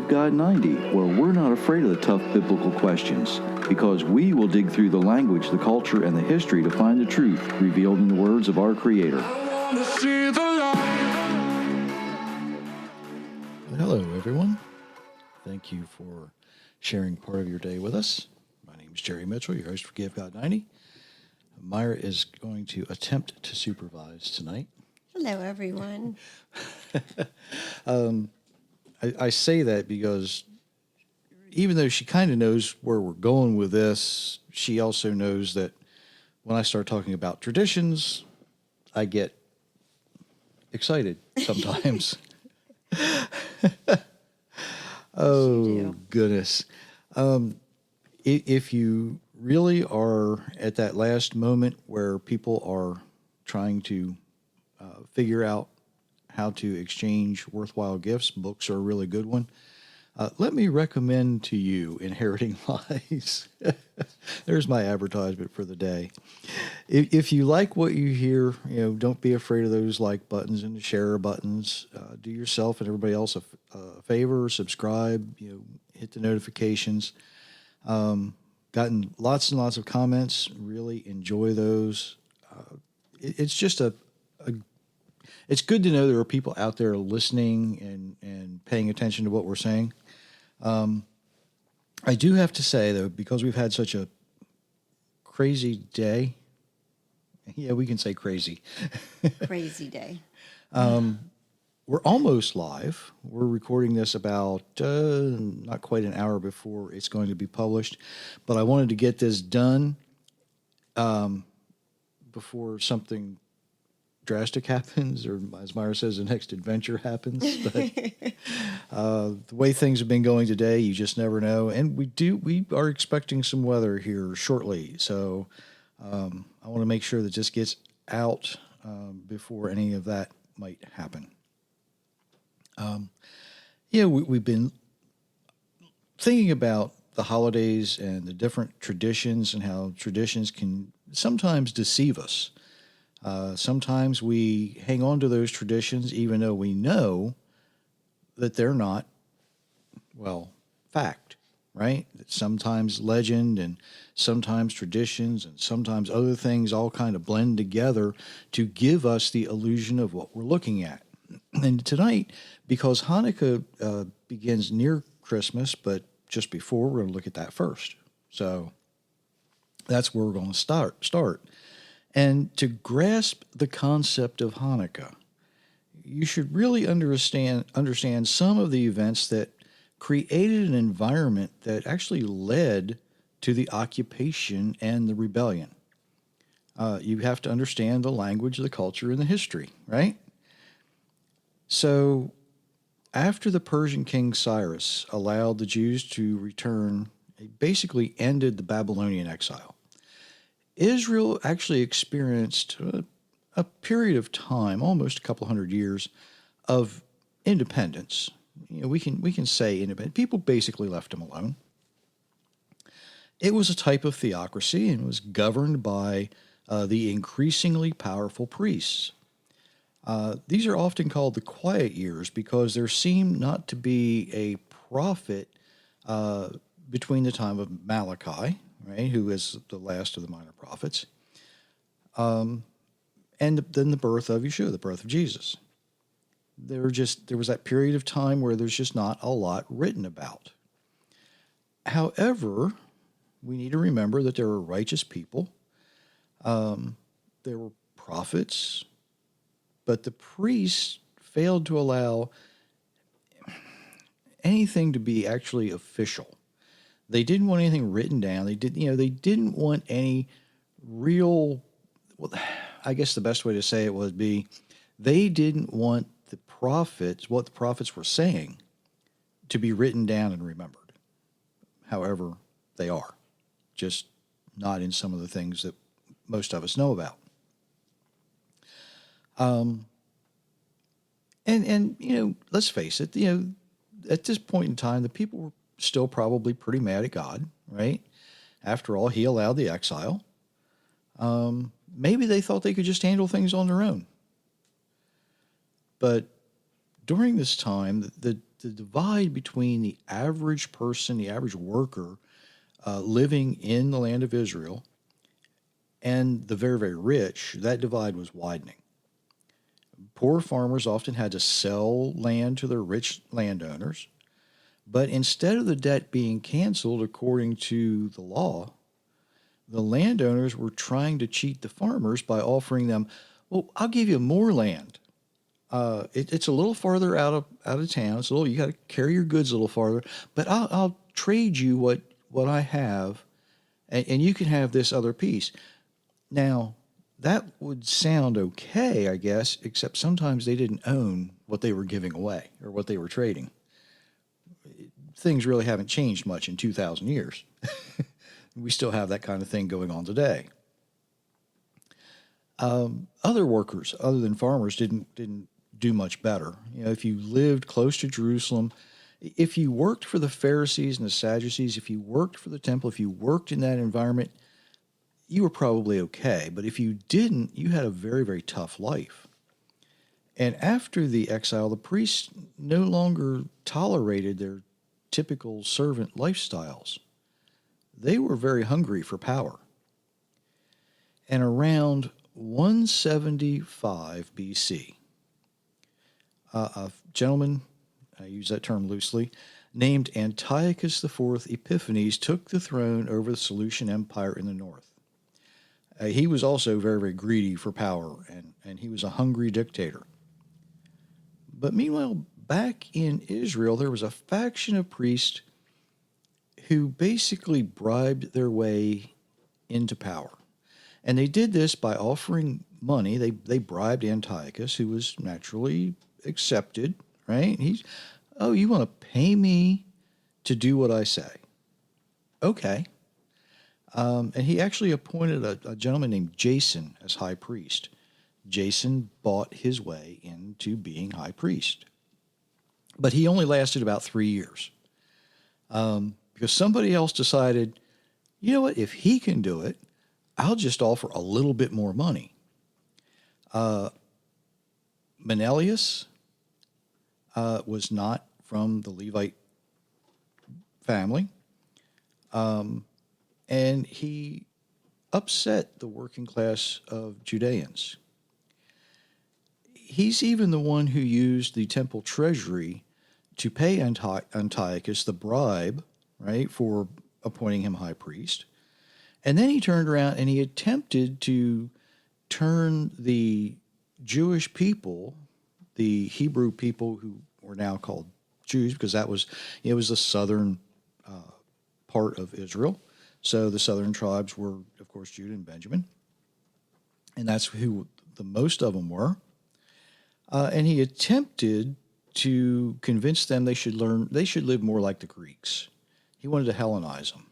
Forgive God 90, where we're not afraid of the tough biblical questions, because we will dig through the language, the culture, and the history to find the truth revealed in the words of our Creator. Hello, everyone. Thank you for sharing part of your day with us. My name is Jerry Mitchell, your host for Forgive God 90. Myra is going to attempt to supervise tonight. Hello, everyone. I say that because even though she kind of knows where we're going with this, she also knows that when I start talking about traditions, I get excited sometimes. Oh, goodness. If you really are at that last moment where people are trying to figure out how to exchange worthwhile gifts, books are a really good one. Let me recommend to you Inheriting Lies. There's my advertisement for the day. If you like what you hear, don't be afraid of those like buttons and the share buttons. Do yourself and everybody else a favor, subscribe, hit the notifications. Gotten lots and lots of comments. Really enjoy those. It's just it's good to know there are people out there listening and paying attention to what we're saying. I do have to say, though, because we've had such a crazy day, yeah, we can say crazy. Crazy day. We're almost live. We're recording this about not quite an hour before it's going to be published, but I wanted to get this done before something drastic happens, or as Myra says, the next adventure happens. But the way things have been going today, you just never know. And we are expecting some weather here shortly. So I want to make sure that this gets out before any of that might happen. We've been thinking about the holidays and the different traditions and how traditions can sometimes deceive us. Sometimes we hang on to those traditions even though we know that they're not, fact, right? That sometimes legend and sometimes traditions and sometimes other things all kind of blend together to give us the illusion of what we're looking at. And tonight, because Hanukkah begins near Christmas, but just before, we're going to look at that first. So that's where we're going to start. And to grasp the concept of Hanukkah, you should really understand some of the events that created an environment that actually led to the occupation and the rebellion. You have to understand the language, the culture, and the history, right? So after the Persian king Cyrus allowed the Jews to return, he basically ended the Babylonian exile. Israel actually experienced a period of time, almost a couple hundred years, of independence. We can say independent. People basically left them alone. It was a type of theocracy and was governed by the increasingly powerful priests. These are often called the quiet years because there seemed not to be a prophet between the time of Malachi, right, who is the last of the minor prophets, and then the birth of Yeshua, the birth of Jesus. There was that period of time where there's just not a lot written about. However, we need to remember that there were righteous people, there were prophets, but the priests failed to allow anything to be actually official. They didn't want anything written down. They didn't want any real, I guess the best way to say it would be, they didn't want what the prophets were saying, to be written down and remembered. However, they are, just not in some of the things that most of us know about. Let's face it, at this point in time, the people were still probably pretty mad at God, right? After all, he allowed the exile. Maybe they thought they could just handle things on their own. But during this time, the the divide between the average person, the average worker living in the land of Israel, and the very, very rich, that divide was widening. Poor farmers often had to sell land to their rich landowners, but instead of the debt being canceled according to the law, the landowners were trying to cheat the farmers by offering them, well, I'll give you more land. It's a little farther out of town. It's a little, you got to carry your goods a little farther, but I'll trade you what I have, and you can have this other piece. Now, that would sound okay, I guess, except sometimes they didn't own what they were giving away or what they were trading. Things really haven't changed much in 2,000 years. We still have that kind of thing going on today. Other workers, other than farmers, didn't do much better. You know, if you lived close to Jerusalem, if you worked for the Pharisees and the Sadducees, if you worked for the temple, if you worked in that environment, you were probably okay. But if you didn't, you had a very, very tough life. And after the exile, the priests no longer tolerated their typical servant lifestyles. They were very hungry for power. And around 175 BC, a gentleman, I use that term loosely, named Antiochus IV Epiphanes took the throne over the Seleucid Empire in the north. He was also very, very greedy for power, and he was a hungry dictator. But meanwhile, back in Israel, there was a faction of priests who basically bribed their way into power. And they did this by offering money. They bribed Antiochus, who was naturally accepted, right? You want to pay me to do what I say? Okay. And he actually appointed a gentleman named Jason as high priest. Jason bought his way into being high priest. But he only lasted about 3 years. Because somebody else decided, you know what, if he can do it, I'll just offer a little bit more money. Menelaus was not from the Levite family, and he upset the working class of Judeans. He's even the one who used the temple treasury to pay Antiochus the bribe, right, for appointing him high priest. And then he turned around and he attempted to turn the Jewish people, the Hebrew people who were now called Jews, because it was the southern part of Israel. So the southern tribes were, of course, Judah and Benjamin. And that's who the most of them were. And he attempted to convince them they should live more like the Greeks. He wanted to Hellenize them.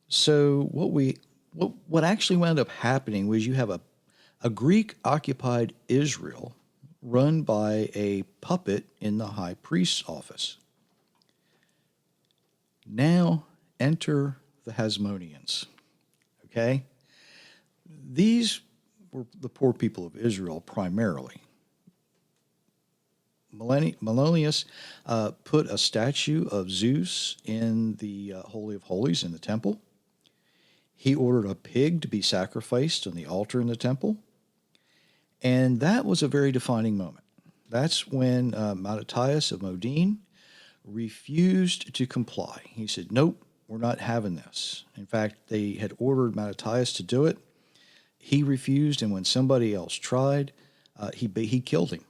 So what actually wound up happening was you have a Greek-occupied Israel run by a puppet in the high priest's office. Now enter the Hasmoneans. Okay? These were the poor people of Israel primarily. Menelaus put a statue of Zeus in the Holy of Holies in the temple. He ordered a pig to be sacrificed on the altar in the temple. And that was a very defining moment. That's when Mattathias of Modine refused to comply. He said, nope, we're not having this. In fact, they had ordered Mattathias to do it. He refused, and when somebody else tried, he killed him.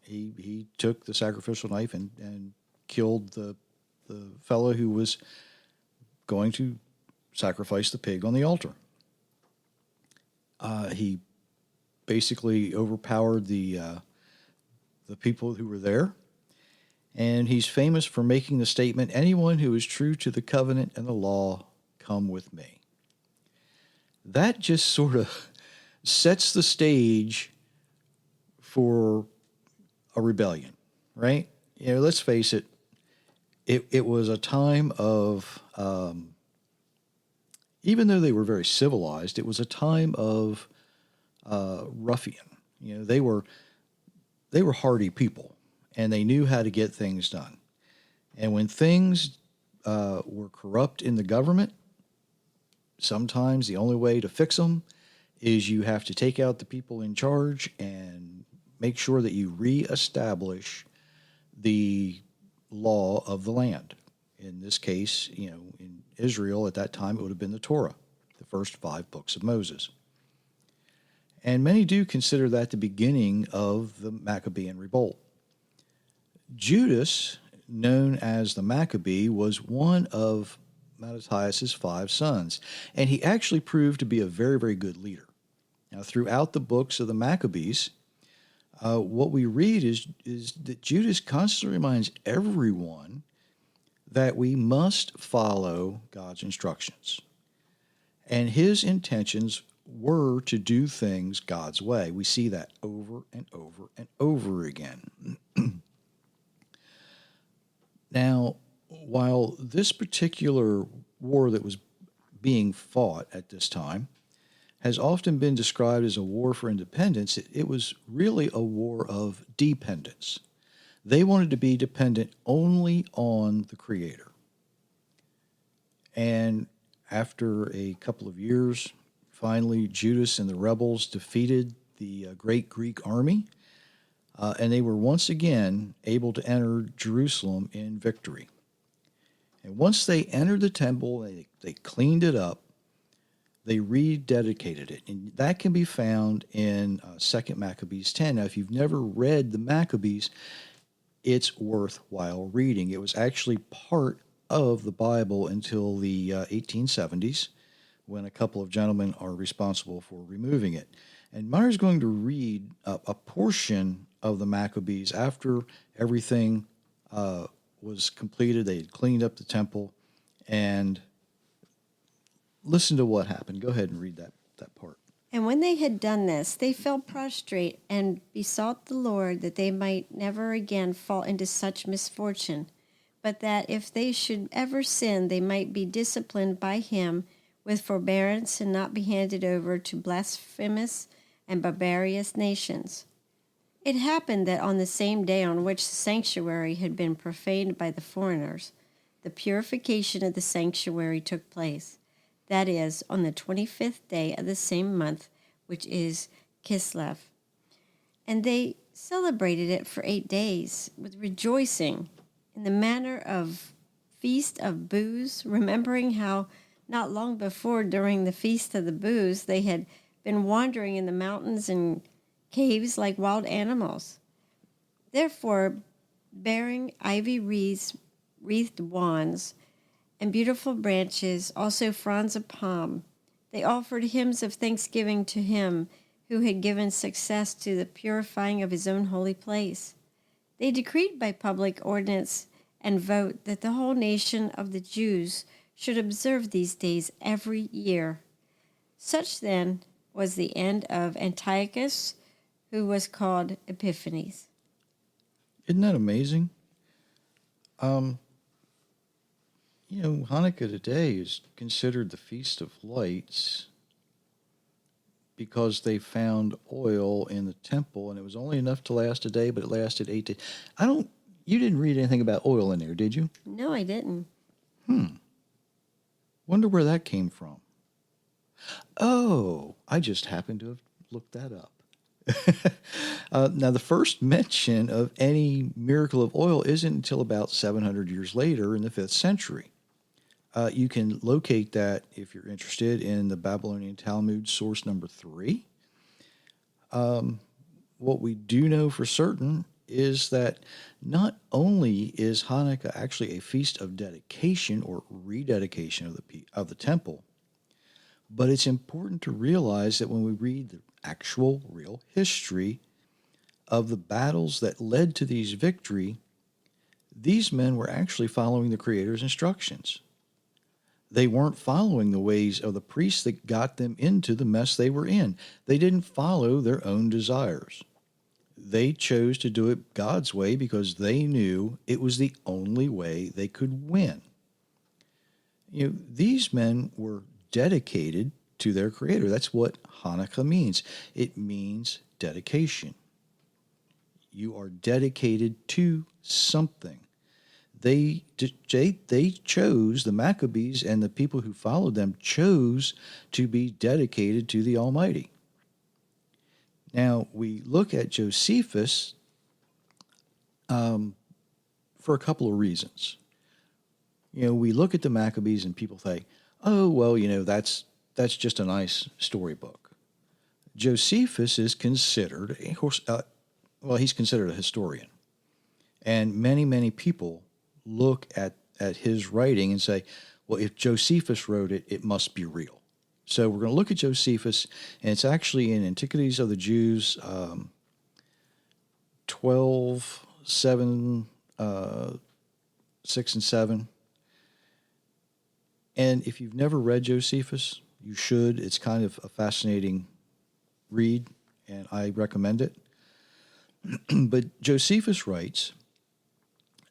He took the sacrificial knife and killed the fellow who was going to sacrifice the pig on the altar. He basically overpowered the people who were there, and he's famous for making the statement, anyone who is true to the covenant and the law, come with me. That just sort of sets the stage for a rebellion, right? You know, let's face it, it was a time of, even though they were very civilized, it was a time of ruffian. You know, they were hardy people, and they knew how to get things done. And when things were corrupt in the government, sometimes the only way to fix them is you have to take out the people in charge and make sure that you reestablish the law of the land. In this case, in Israel at that time, it would have been the Torah, the first 5 books of Moses. And many do consider that the beginning of the Maccabean revolt. Judas, known as the Maccabee, was one of Mattathias' 5 sons, and he actually proved to be a very, very good leader. Now, throughout the books of the Maccabees, what we read is that Judas constantly reminds everyone that we must follow God's instructions. And his intentions were to do things God's way. We see that over and over and over again. Now, while this particular war that was being fought at this time has often been described as a war for independence, it was really a war of dependence. They wanted to be dependent only on the Creator. And after a couple of years, finally, Judas and the rebels defeated the great Greek army, and they were once again able to enter Jerusalem in victory. And once they entered the temple, they cleaned it up, they rededicated it. And that can be found in 2 Maccabees 10. Now, if you've never read the Maccabees, it's worthwhile reading. It was actually part of the Bible until the 1870s, when a couple of gentlemen are responsible for removing it. And Meyer's going to read a portion of the Maccabees after everything was completed. They had cleaned up the temple, and listen to what happened. Go ahead and read that part. And when they had done this, they fell prostrate and besought the Lord that they might never again fall into such misfortune, but that if they should ever sin, they might be disciplined by him with forbearance and not be handed over to blasphemous and barbarous nations. It happened that on the same day on which the sanctuary had been profaned by the foreigners, the purification of the sanctuary took place. That is, on the 25th day of the same month, which is Kislev. And they celebrated it for 8 days with rejoicing in the manner of feast of booths, remembering how not long before, during the feast of the booths, they had been wandering in the mountains and caves like wild animals. Therefore, bearing ivy wreathed wands and beautiful branches, also fronds of palm, they offered hymns of thanksgiving to him who had given success to the purifying of his own holy place. They decreed by public ordinance and vote that the whole nation of the Jews should observe these days every year. Such then was the end of Antiochus, who was called Epiphanes. Isn't that amazing? Hanukkah today is considered the Feast of Lights because they found oil in the temple, and it was only enough to last a day, but it lasted 8 days. You didn't read anything about oil in there, did you? No, I didn't. Wonder where that came from. Oh, I just happened to have looked that up. Now, the first mention of any miracle of oil isn't until about 700 years later in the 5th century. You can locate that, if you're interested, in the Babylonian Talmud, source number 3. What we do know for certain is that not only is Hanukkah actually a feast of dedication or rededication of the temple, but it's important to realize that when we read the actual real history of the battles that led to these men were actually following the Creator's instructions. They weren't following the ways of the priests that got them into the mess they were in. They didn't follow their own desires. They chose to do it God's way because they knew it was the only way they could win. These men were dedicated to their Creator. That's what Hanukkah means. It means dedication. You are dedicated to something. They chose, the Maccabees and the people who followed them chose to be dedicated to the Almighty. Now, we look at Josephus for a couple of reasons. We look at the Maccabees and people say, oh, well, that's just a nice storybook. Josephus is considered he's considered a historian. And many, many people look at his writing and say, well, if Josephus wrote it, it must be real. So we're going to look at Josephus, and it's actually in Antiquities of the Jews 12, 7, 6, and 7. And if you've never read Josephus, you should. It's kind of a fascinating read, and I recommend it. But Josephus writes,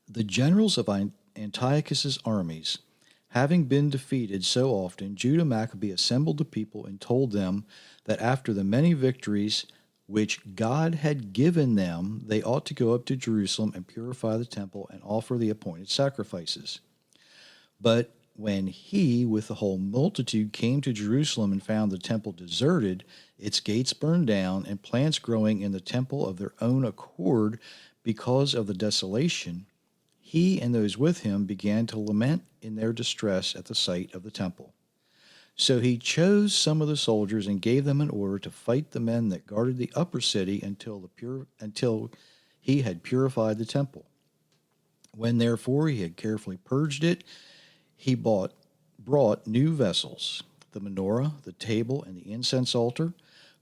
the generals of Antiochus's armies, having been defeated so often, Judah Maccabee assembled the people and told them that after the many victories which God had given them, they ought to go up to Jerusalem and purify the temple and offer the appointed sacrifices. But when he, with the whole multitude, came to Jerusalem and found the temple deserted, its gates burned down, and plants growing in the temple of their own accord because of the desolation, he and those with him began to lament in their distress at the sight of the temple. So he chose some of the soldiers and gave them an order to fight the men that guarded the upper city until he had purified the temple. When therefore he had carefully purged it, he brought new vessels, the menorah, the table, and the incense altar,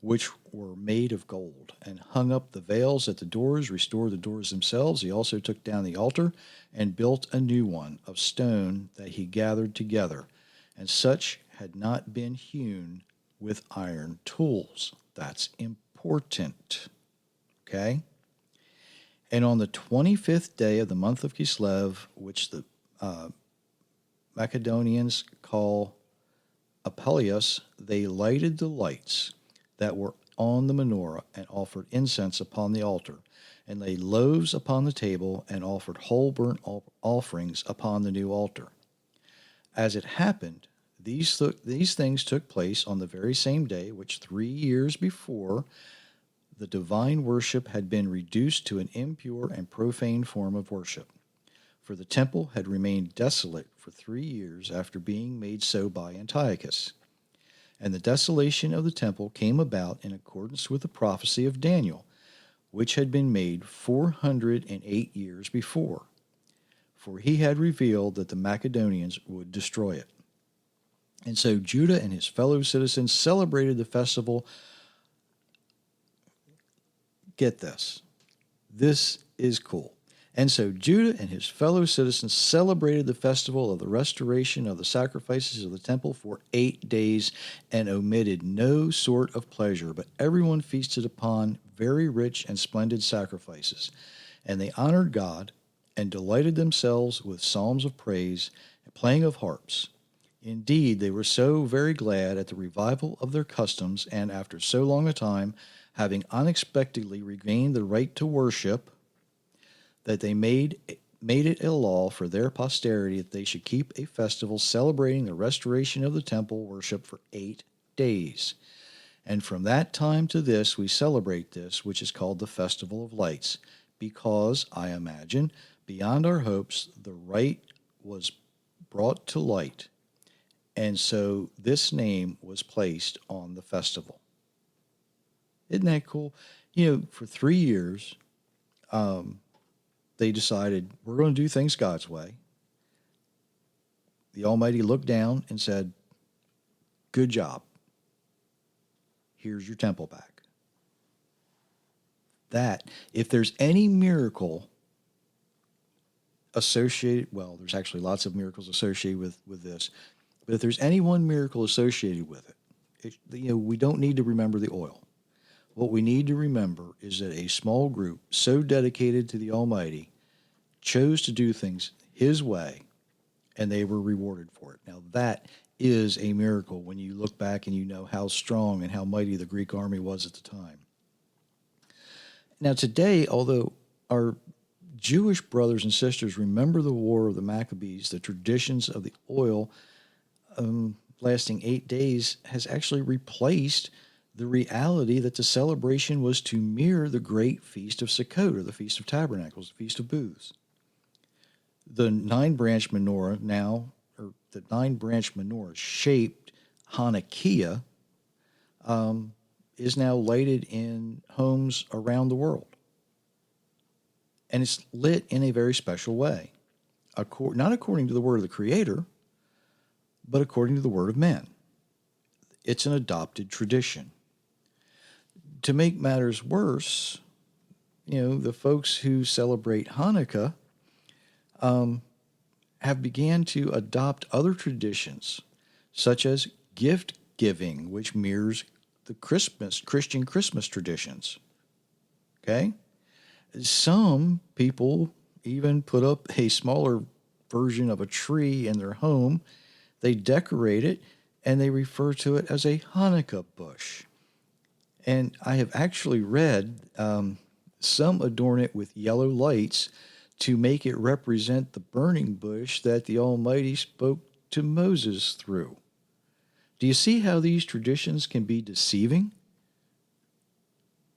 which were made of gold, and hung up the veils at the doors, restored the doors themselves. He also took down the altar and built a new one of stone that he gathered together, and such had not been hewn with iron tools. That's important. Okay? And on the 25th day of the month of Kislev, which the Macedonians call Apelius, they lighted the lights that were on the menorah and offered incense upon the altar, and laid loaves upon the table and offered whole burnt offerings upon the new altar. As it happened, these things took place on the very same day which 3 years before the divine worship had been reduced to an impure and profane form of worship. For the temple had remained desolate for 3 years after being made so by Antiochus. And the desolation of the temple came about in accordance with the prophecy of Daniel, which had been made 408 years before. For he had revealed that the Macedonians would destroy it. And so Judah and his fellow citizens celebrated the festival. Get this. This is cool. And so Judah and his fellow citizens celebrated the festival of the restoration of the sacrifices of the temple for 8 days, and omitted no sort of pleasure, but everyone feasted upon very rich and splendid sacrifices. And they honored God and delighted themselves with psalms of praise and playing of harps. Indeed, they were so very glad at the revival of their customs, and after so long a time, having unexpectedly regained the right to worship, that they made it a law for their posterity that they should keep a festival celebrating the restoration of the temple worship for 8 days. And from that time to this, we celebrate this, which is called the Festival of Lights, because, I imagine, beyond our hopes, the right was brought to light, and so this name was placed on the festival. Isn't that cool? For 3 years, they decided, we're going to do things God's way. The Almighty looked down and said, good job. Here's your temple back. That, if there's any miracle associated, well, there's actually lots of miracles associated with this, but if there's any one miracle associated with it, we don't need to remember the oil. What we need to remember is that a small group so dedicated to the Almighty chose to do things His way, and they were rewarded for it. Now, that is a miracle when you look back and you know how strong and how mighty the Greek army was at the time. Now, today, although our Jewish brothers and sisters remember the war of the Maccabees, the traditions of the oil lasting 8 days has actually replaced the reality that the celebration was to mirror the great Feast of Sukkot, or the Feast of Tabernacles, the Feast of Booths. The nine-branch menorah now, or the nine-branch menorah shaped Hanukkah, is now lighted in homes around the world. And it's lit in a very special way, not according to the word of the Creator, but according to the word of men. It's an adopted tradition. To make matters worse, the folks who celebrate Hanukkah have began to adopt other traditions, such as gift giving, which mirrors the Christian Christmas traditions. Okay? Some people even put up a smaller version of a tree in their home. They decorate it, and they refer to it as a Hanukkah bush. And I have actually read some adorn it with yellow lights to make it represent the burning bush that the Almighty spoke to Moses through. Do you see how these traditions can be deceiving?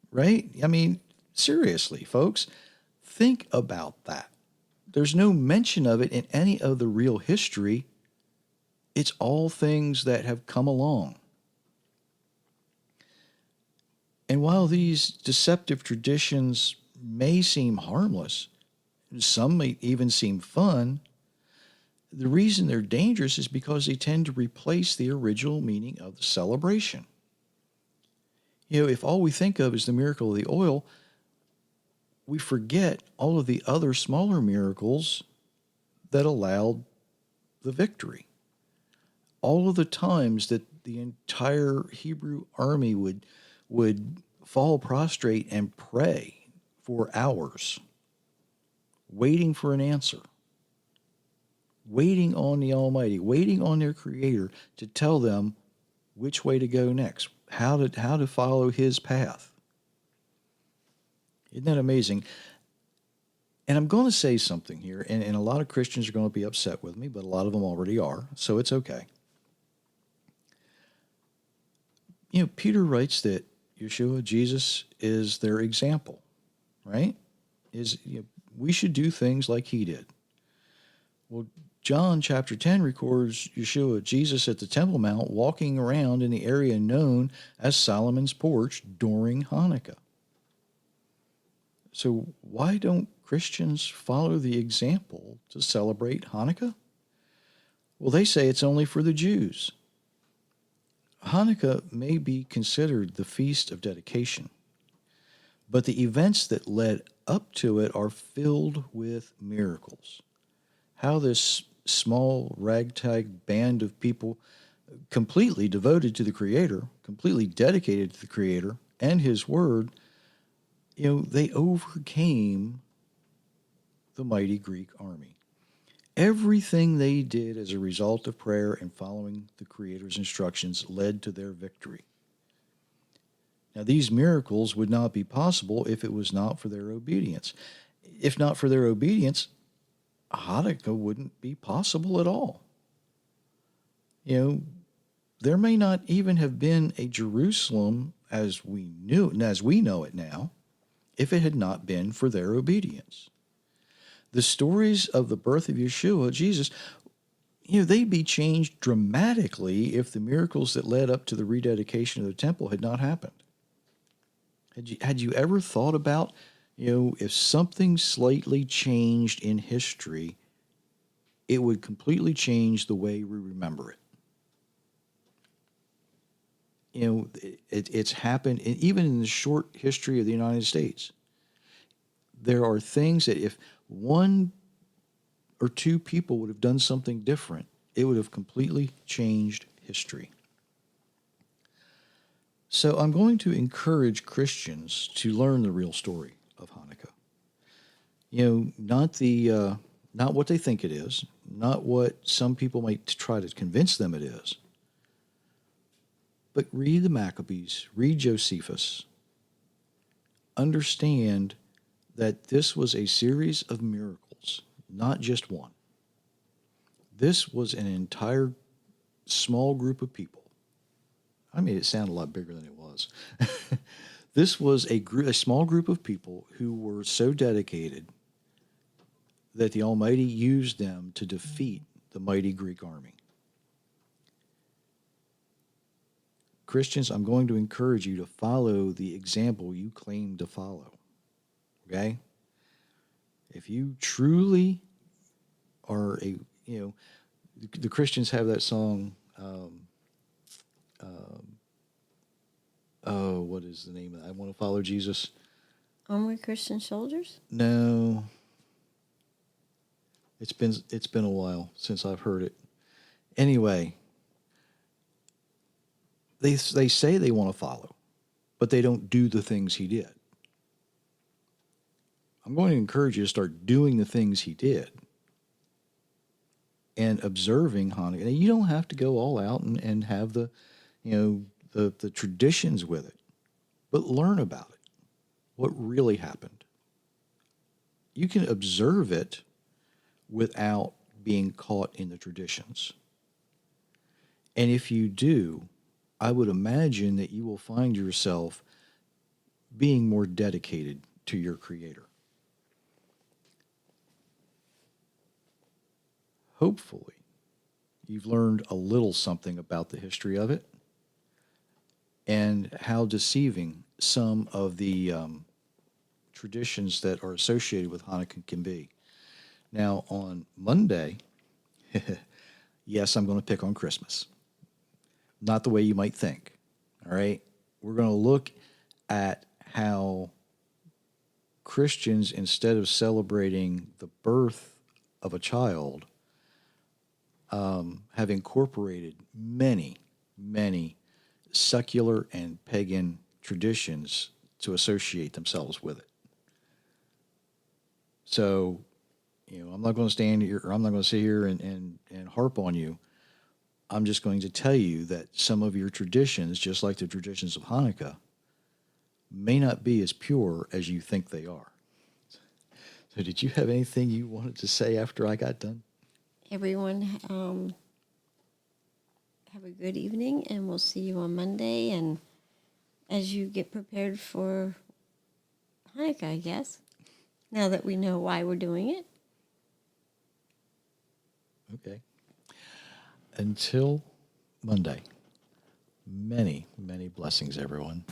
Right? I mean, seriously, folks, think about that. There's no mention of it in any of the real history. It's all things that have come along. And while these deceptive traditions may seem harmless, some may even seem fun, the reason they're dangerous is because they tend to replace the original meaning of the celebration. If all we think of is the miracle of the oil, we forget all of the other smaller miracles that allowed the victory. All of the times that the entire Hebrew army would fall prostrate and pray for hours, waiting for an answer, waiting on the Almighty, waiting on their Creator to tell them which way to go next, how to follow His path. Isn't that amazing? And I'm going to say something here, and a lot of Christians are going to be upset with me, but a lot of them already are, so it's okay. Peter writes that Yeshua, Jesus, is their example, right? We should do things like He did. Well, John chapter 10 records Yeshua, Jesus, at the Temple Mount, walking around in the area known as Solomon's Porch during Hanukkah. So why don't Christians follow the example to celebrate Hanukkah? Well, they say it's only for the Jews. Hanukkah may be considered the feast of dedication, but the events that led up to it are filled with miracles. How this small ragtag band of people, completely devoted to the Creator, completely dedicated to the Creator and His Word, they overcame the mighty Greek army. Everything they did as a result of prayer and following the Creator's instructions led to their victory. Now, these miracles would not be possible if it was not for their obedience. If not for their obedience, Hanukkah wouldn't be possible at all. There may not even have been a Jerusalem as we know it now, if it had not been for their obedience. The stories of the birth of Yeshua, Jesus, they'd be changed dramatically if the miracles that led up to the rededication of the temple had not happened. Had you ever thought about, if something slightly changed in history, it would completely change the way we remember it? It's happened, even in the short history of the United States. There are things that if one or two people would have done something different, it would have completely changed history. So I'm going to encourage Christians to learn the real story of Hanukkah. Not what they think it is, not what some people might try to convince them it is, but read the Maccabees, read Josephus, understand that this was a series of miracles, not just one. This was an entire small group of people. I made it sound a lot bigger than it was. This was a small group of people who were so dedicated that the Almighty used them to defeat the mighty Greek army. Christians, I'm going to encourage you to follow the example you claim to follow. Okay? If you truly are the Christians have that song, what is the name of that? I want to follow Jesus. Onward Christian Soldiers? No. It's been a while since I've heard it. Anyway, they say they want to follow, but they don't do the things he did. I'm going to encourage you to start doing the things he did and observing Hanukkah. And you don't have to go all out and have the traditions with it, but learn about it, what really happened. You can observe it without being caught in the traditions. And if you do, I would imagine that you will find yourself being more dedicated to your Creator. Hopefully, you've learned a little something about the history of it and how deceiving some of the traditions that are associated with Hanukkah can be. Now, on Monday, yes, I'm going to pick on Christmas. Not the way you might think, all right? We're going to look at how Christians, instead of celebrating the birth of a child, have incorporated many, many secular and pagan traditions to associate themselves with it. So, I'm not going to stand here, or I'm not going to sit here and harp on you. I'm just going to tell you that some of your traditions, just like the traditions of Hanukkah, may not be as pure as you think they are. So did you have anything you wanted to say after I got done? Everyone, have a good evening, and we'll see you on Monday. And as you get prepared for Hanukkah, I guess, now that we know why we're doing it. Okay. Until Monday, many, many blessings, everyone.